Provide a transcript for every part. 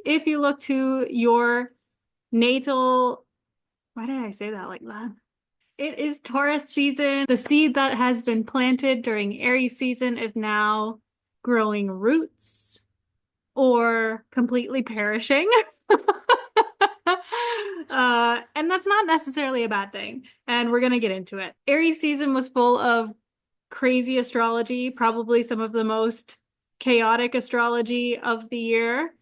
if you look to your natal, why did I say that like that? It is Taurus season. The seed that has been planted during Aries season is now growing roots or completely perishing. And that's not necessarily a bad thing. And we're going to get into it. Aries season was full of crazy astrology, probably some of the most chaotic astrology of the year.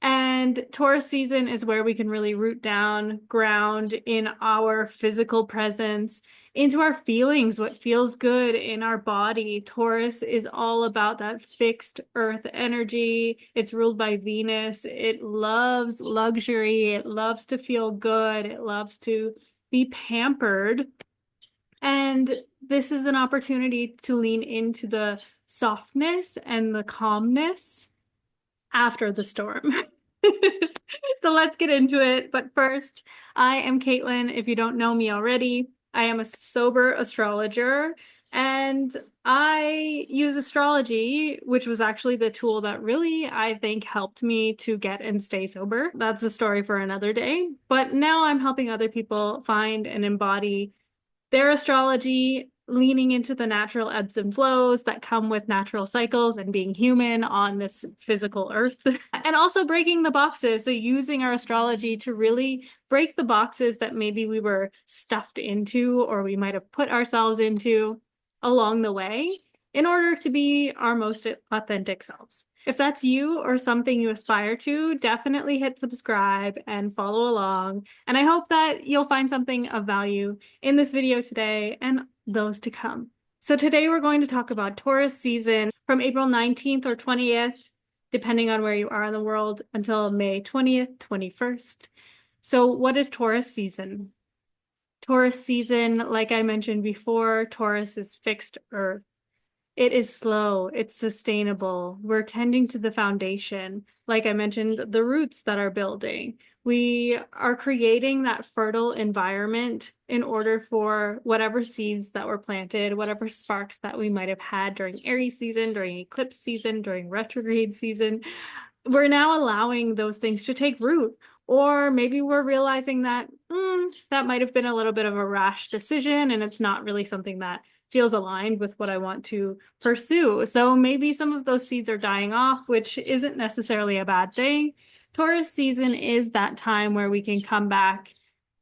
And Taurus season is where we can really root down, ground in our physical presence, into our feelings, what feels good in our body. Taurus is all about that fixed earth energy. It's ruled by Venus. It loves luxury. It loves to feel good. It loves to be pampered. And this is an opportunity to lean into the softness and the calmness after the storm. So let's get into it. But first, I am Caitlin. If you don't know me already, I am a sober astrologer and I use astrology, which was actually the tool that really, I think, helped me to get and stay sober. That's a story for another day. But now I'm helping other people find and embody their astrology, leaning into the natural ebbs and flows that come with natural cycles and being human on this physical earth, and also breaking the boxes. So, using our astrology to really break the boxes that maybe we were stuffed into or we might have put ourselves into along the way in order to be our most authentic selves. If that's you or something you aspire to, definitely hit subscribe and follow along. And I hope that you'll find something of value in this video today and those to come. So today we're going to talk about Taurus season from April 19th or 20th, depending on where you are in the world, until May 20th, 21st. So what is Taurus season? Taurus season, like I mentioned before, Taurus is fixed earth. It is slow, it's sustainable. We're tending to the foundation. Like I mentioned, the roots that are building. We are creating that fertile environment in order for whatever seeds that were planted, whatever sparks that we might have had during Aries season, during eclipse season, during retrograde season. We're now allowing those things to take root. Or maybe we're realizing that that might have been a little bit of a rash decision and it's not really something that feels aligned with what I want to pursue. So maybe some of those seeds are dying off, which isn't necessarily a bad thing. Taurus season is that time where we can come back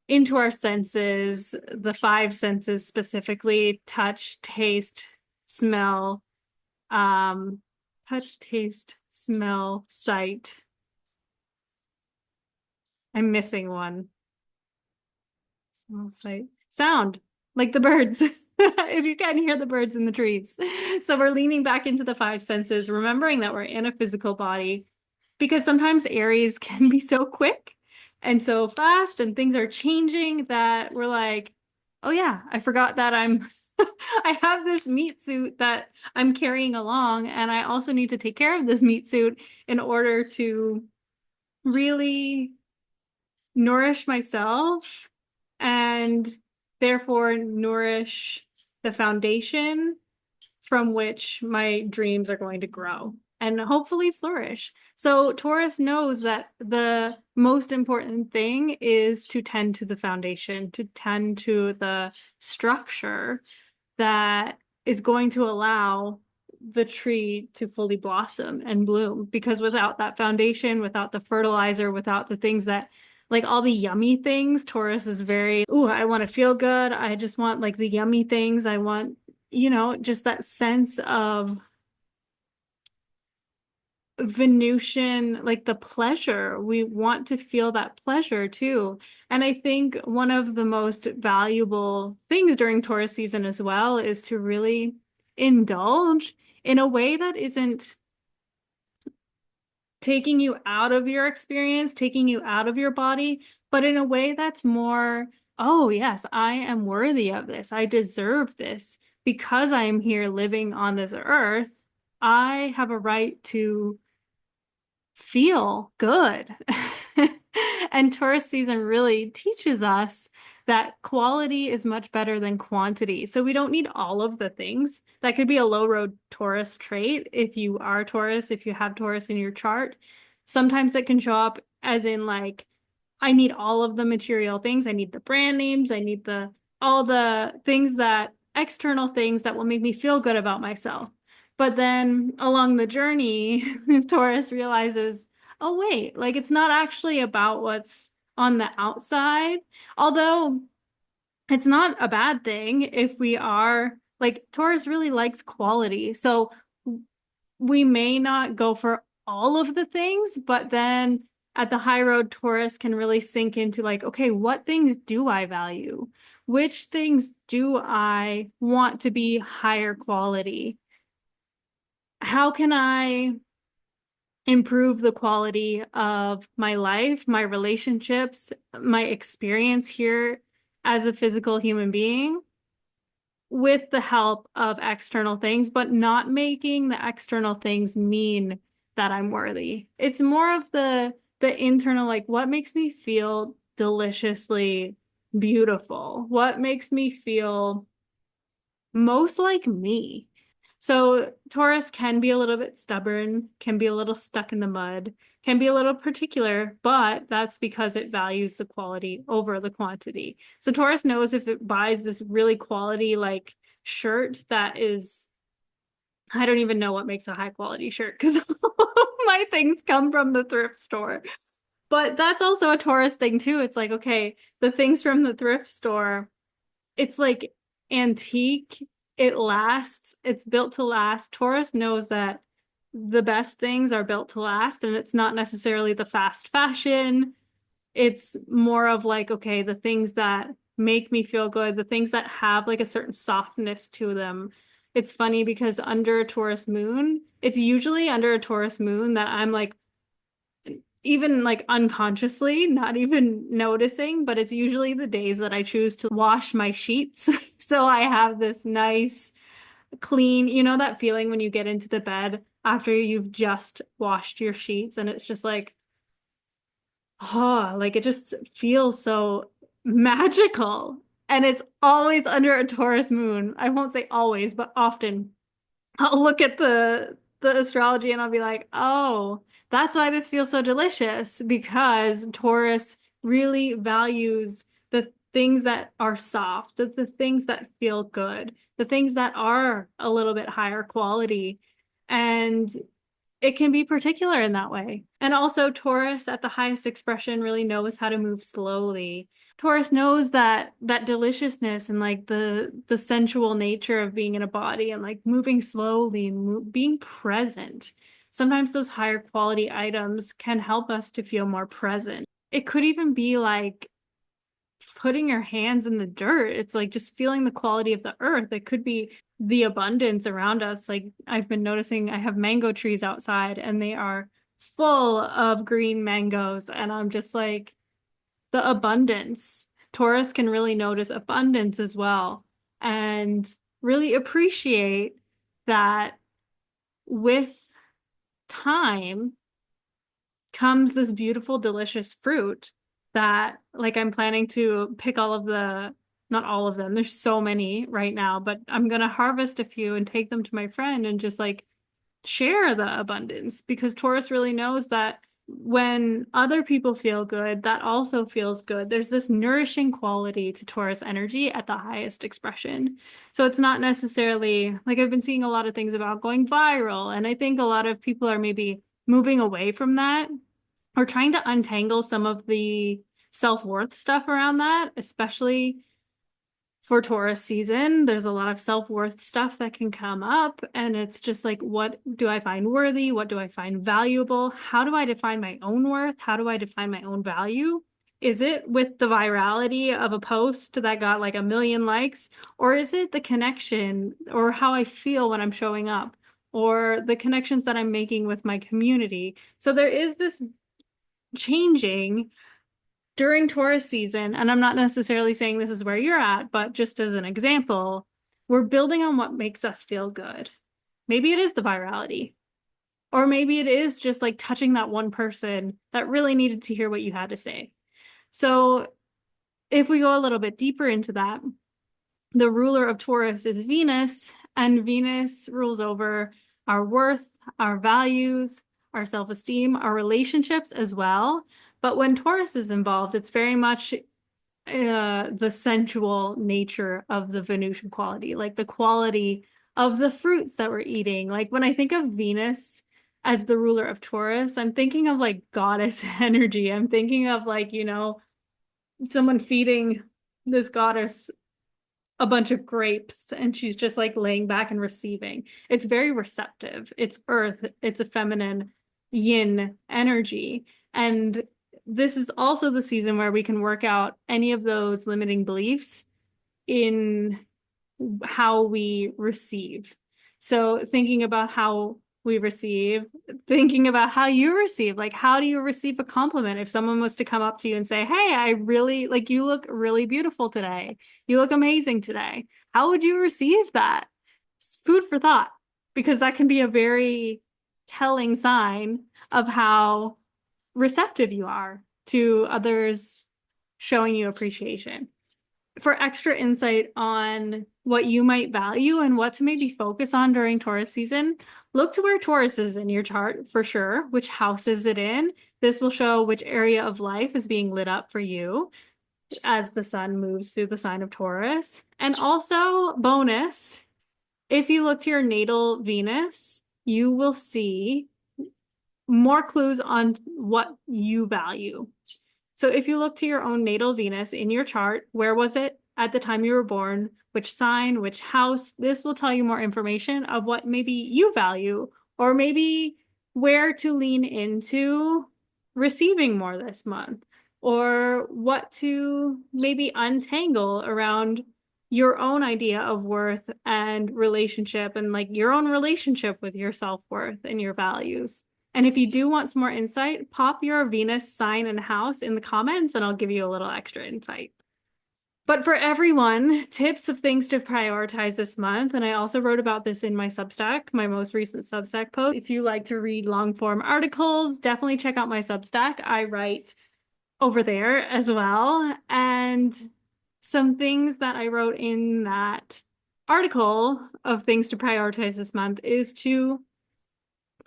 into our senses, the five senses specifically: touch, taste, smell, touch, taste, smell, sight. I'm missing one. Smell, sight, sound, like the birds. If you can hear the birds in the trees. So we're leaning back into the five senses, remembering that we're in a physical body, because sometimes Aries can be so quick and so fast and things are changing that we're like, oh yeah, I forgot that I have this meat suit that I'm carrying along, and I also need to take care of this meat suit in order to really nourish myself and therefore nourish the foundation from which my dreams are going to grow and hopefully flourish. So Taurus knows that the most important thing is to tend to the foundation, to tend to the structure that is going to allow the tree to fully blossom and bloom. Because without that foundation, without the fertilizer, without the things that, like all the yummy things, Taurus is very, ooh, I want to feel good. I just want like the yummy things. I want, just that sense of Venusian, like the pleasure. We want to feel that pleasure too. And I think one of the most valuable things during Taurus season as well is to really indulge in a way that isn't taking you out of your experience, taking you out of your body, but in a way that's more, oh, yes, I am worthy of this. I deserve this. Because I am here living on this earth, I have a right to feel good. And Taurus season really teaches us that quality is much better than quantity. So we don't need all of the things. That could be a low road Taurus trait if you are Taurus, if you have Taurus in your chart. Sometimes it can show up as in like, I need all of the material things. I need the brand names. I need the all the things that external things that will make me feel good about myself. But then along the journey, Taurus realizes, oh wait, like it's not actually about what's on the outside. Although it's not a bad thing if we are like Taurus really likes quality. So we may not go for all of the things, but then at the high road, Taurus can really sink into like, okay, what things do I value? Which things do I want to be higher quality? How can I improve the quality of my life, my relationships, my experience here as a physical human being? With the help of external things, but not making the external things mean that I'm worthy. It's more of the internal, like what makes me feel deliciously beautiful? What makes me feel most like me? So Taurus can be a little bit stubborn, can be a little stuck in the mud, can be a little particular, but that's because it values the quality over the quantity. So Taurus knows if it buys this really quality like shirt that is, I don't even know what makes a high quality shirt because my things come from the thrift store. But that's also a Taurus thing too. It's like, okay, the things from the thrift store, it's like antique. It lasts. It's built to last. Taurus knows that the best things are built to last, and it's not necessarily the fast fashion. It's more of like, okay, the things that make me feel good, the things that have like a certain softness to them. It's funny because under a Taurus moon, it's usually under a Taurus moon that I'm like, even like unconsciously, not even noticing, but it's usually the days that I choose to wash my sheets. So I have this nice, clean, you know, that feeling when you get into the bed after you've just washed your sheets and it's just like, oh, like it just feels so magical. And it's always under a Taurus moon. I won't say always, but often. I'll look at the astrology and I'll be like, "Oh, that's why this feels so delicious because Taurus really values the things that are soft, the things that feel good, the things that are a little bit higher quality." And it can be particular in that way. And also Taurus at the highest expression really knows how to move slowly. Taurus knows that deliciousness and like the sensual nature of being in a body and like moving slowly and being present. Sometimes those higher quality items can help us to feel more present. It could even be like putting your hands in the dirt. It's like just feeling the quality of the earth. It could be the abundance around us. Like I've been noticing I have mango trees outside and they are full of green mangoes. And I'm just like, the abundance. Taurus can really notice abundance as well and really appreciate that with time comes this beautiful, delicious fruit that, like, I'm planning to pick all of the, not all of them, there's so many right now, but I'm gonna harvest a few and take them to my friend and just like share the abundance because Taurus really knows that when other people feel good, that also feels good. There's this nourishing quality to Taurus energy at the highest expression. So it's not necessarily like I've been seeing a lot of things about going viral, and I think a lot of people are maybe moving away from that or trying to untangle some of the self-worth stuff around that, especially for Taurus season. There's a lot of self-worth stuff that can come up, and it's just like, what do I find worthy? What do I find valuable? How do I define my own worth? How do I define my own value? Is it with the virality of a post that got like a million likes, or is it the connection or how I feel when I'm showing up, or the connections that I'm making with my community? So there is this changing during Taurus season, and I'm not necessarily saying this is where you're at, but just as an example, we're building on what makes us feel good. Maybe it is the virality, or maybe it is just like touching that one person that really needed to hear what you had to say. So if we go a little bit deeper into that, the ruler of Taurus is Venus, and Venus rules over our worth, our values, our self-esteem, our relationships as well. But when Taurus is involved, it's very much the sensual nature of the Venusian quality, like the quality of the fruits that we're eating. Like when I think of Venus as the ruler of Taurus, I'm thinking of like goddess energy. I'm thinking of like, someone feeding this goddess a bunch of grapes and she's just like laying back and receiving. It's very receptive. It's earth, it's a feminine yin energy. And this is also the season where we can work out any of those limiting beliefs in how we receive. So thinking about how we receive, thinking about how you receive, like how do you receive a compliment if someone was to come up to you and say, "Hey, I really like you look really beautiful today. You look amazing today." How would you receive that? It's food for thought, because that can be a very telling sign of how receptive you are to others showing you appreciation. For extra insight on what you might value and what to maybe focus on during Taurus season, look to where Taurus is in your chart for sure. Which house is it in? This will show which area of life is being lit up for you as the sun moves through the sign of Taurus. And also, bonus, if you look to your natal Venus, you will see more clues on what you value. So if you look to your own natal Venus in your chart, where was it at the time you were born? Which sign, which house? This will tell you more information of what maybe you value, or maybe where to lean into receiving more this month, or what to maybe untangle around your own idea of worth and relationship, and like your own relationship with your self-worth and your values. And if you do want some more insight, pop your Venus sign and house in the comments and I'll give you a little extra insight. But for everyone, tips of things to prioritize this month. And I also wrote about this in my Substack, my most recent Substack post. If you like to read long form articles, definitely check out my Substack. I write over there as well. And some things that I wrote in that article of things to prioritize this month is to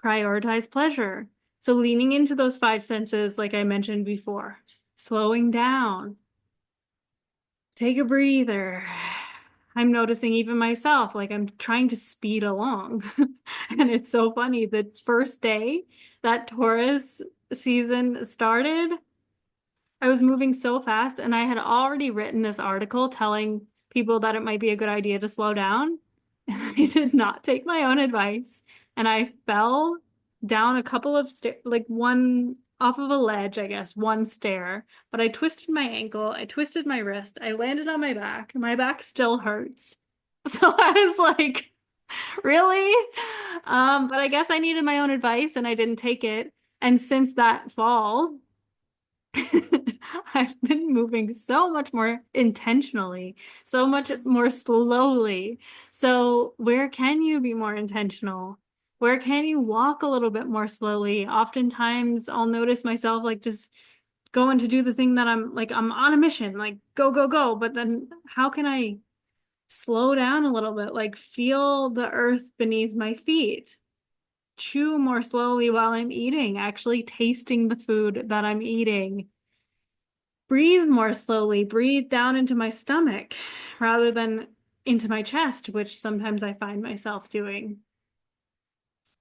prioritize pleasure. So leaning into those five senses, like I mentioned before, slowing down, take a breather. I'm noticing even myself, like I'm trying to speed along. And it's so funny. The first day that Taurus season started, I was moving so fast and I had already written this article telling people that it might be a good idea to slow down. And I did not take my own advice. And I fell down a couple of stairs, like one off of a ledge, I guess, one stair. But I twisted my ankle, I twisted my wrist, I landed on my back. My back still hurts. So I was like, really? But I guess I needed my own advice and I didn't take it. And since that fall, I've been moving so much more intentionally, so much more slowly. So where can you be more intentional? Where can you walk a little bit more slowly? Oftentimes I'll notice myself like just going to do the thing that I'm on a mission, like go, go, go. But then how can I slow down a little bit? Like feel the earth beneath my feet. Chew more slowly while I'm eating, actually tasting the food that I'm eating. Breathe more slowly, breathe down into my stomach rather than into my chest, which sometimes I find myself doing.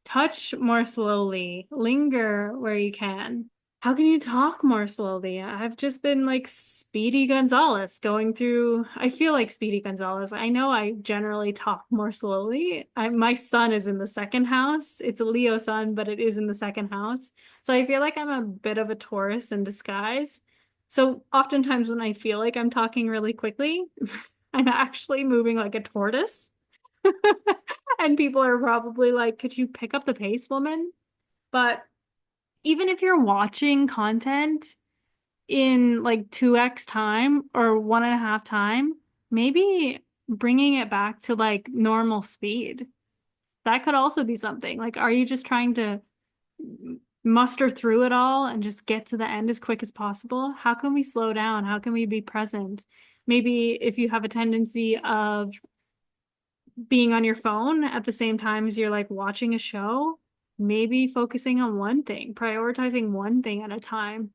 Touch more slowly, linger where you can. How can you talk more slowly? I've just been like Speedy Gonzalez going through, I feel like Speedy Gonzalez. I know I generally talk more slowly. My son is in the second house. It's a Leo sun, but it is in the second house. So I feel like I'm a bit of a Taurus in disguise. So oftentimes when I feel like I'm talking really quickly, I'm actually moving like a tortoise. And people are probably like, could you pick up the pace, woman? But even if you're watching content in like 2x time or 1.5 time, maybe bringing it back to like normal speed. That could also be something. Like, are you just trying to muster through it all and just get to the end as quick as possible? How can we slow down? How can we be present? Maybe if you have a tendency of being on your phone at the same time as you're like watching a show, maybe focusing on one thing, prioritizing one thing at a time.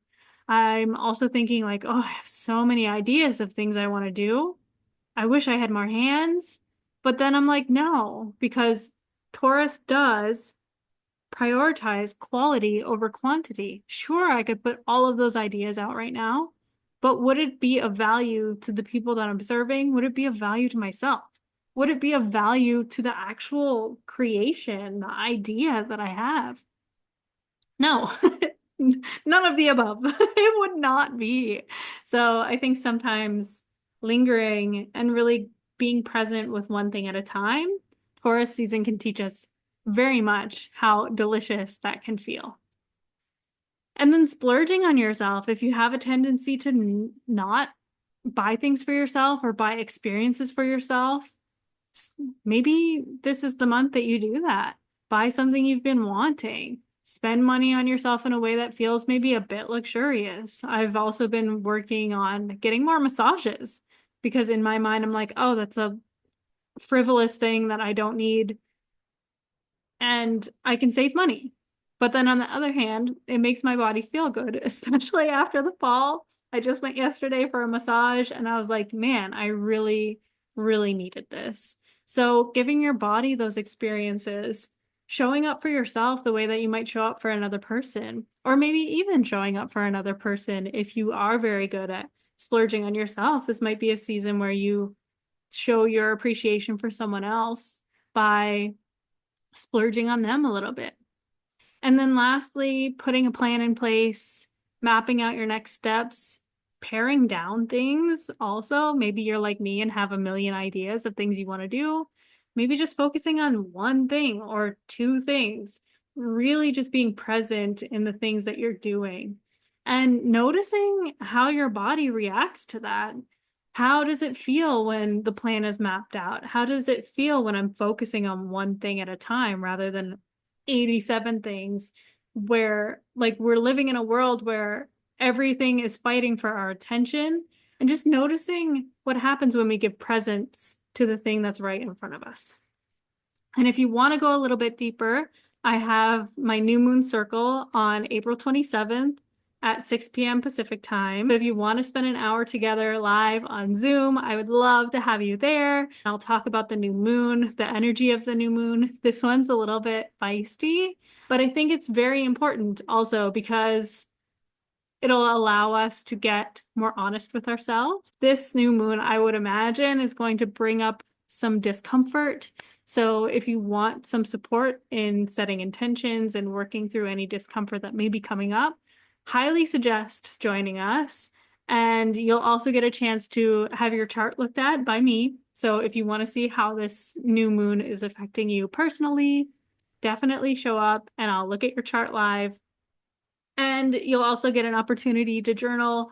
I'm also thinking like, oh, I have so many ideas of things I want to do. I wish I had more hands. But then I'm like, no, because Taurus does prioritize quality over quantity. Sure, I could put all of those ideas out right now, but would it be of value to the people that I'm serving? Would it be of value to myself? Would it be of value to the actual creation, the idea that I have? No, none of the above. It would not be. So I think sometimes lingering and really being present with one thing at a time, Taurus season can teach us very much how delicious that can feel. And then splurging on yourself, if you have a tendency to not buy things for yourself or buy experiences for yourself, maybe this is the month that you do that. Buy something you've been wanting. Spend money on yourself in a way that feels maybe a bit luxurious. I've also been working on getting more massages because in my mind, I'm like, oh, that's a frivolous thing that I don't need and I can save money. But then on the other hand, it makes my body feel good, especially after the fall. I just went yesterday for a massage and I was like, man, I really, really needed this. So giving your body those experiences, showing up for yourself the way that you might show up for another person, or maybe even showing up for another person if you are very good at splurging on yourself. This might be a season where you show your appreciation for someone else by splurging on them a little bit. And then lastly, putting a plan in place, mapping out your next steps, paring down things also. Maybe you're like me and have a million ideas of things you want to do. Maybe just focusing on one thing or two things, really just being present in the things that you're doing and noticing how your body reacts to that. How does it feel when the plan is mapped out? How does it feel when I'm focusing on one thing at a time rather than 87 things where like we're living in a world where everything is fighting for our attention and just noticing what happens when we give presence to the thing that's right in front of us. And if you want to go a little bit deeper, I have my new moon circle on April 27th at 6 p.m. Pacific time. So if you want to spend an hour together live on Zoom, I would love to have you there. I'll talk about the new moon, the energy of the new moon. This one's a little bit feisty, but I think it's very important also because it'll allow us to get more honest with ourselves. This new moon, I would imagine, is going to bring up some discomfort. So if you want some support in setting intentions and working through any discomfort that may be coming up, highly suggest joining us. And you'll also get a chance to have your chart looked at by me. So if you want to see how this new moon is affecting you personally, definitely show up and I'll look at your chart live. And you'll also get an opportunity to journal,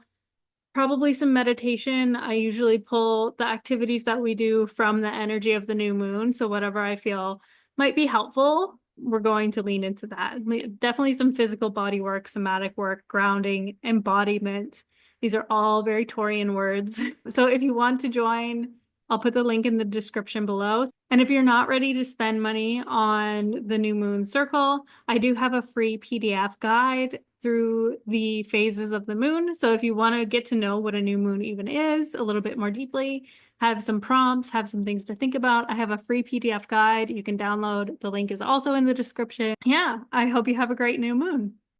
probably some meditation. I usually pull the activities that we do from the energy of the new moon. So whatever I feel might be helpful, we're going to lean into that. Definitely some physical body work, somatic work, grounding, embodiment. These are all very Taurian words. So if you want to join, I'll put the link in the description below. And if you're not ready to spend money on the new moon circle, I do have a free PDF guide through the phases of the moon. So if you want to get to know what a new moon even is a little bit more deeply, have some prompts, have some things to think about, I have a free PDF guide you can download. The link is also in the description. Yeah, I hope you have a great new moon.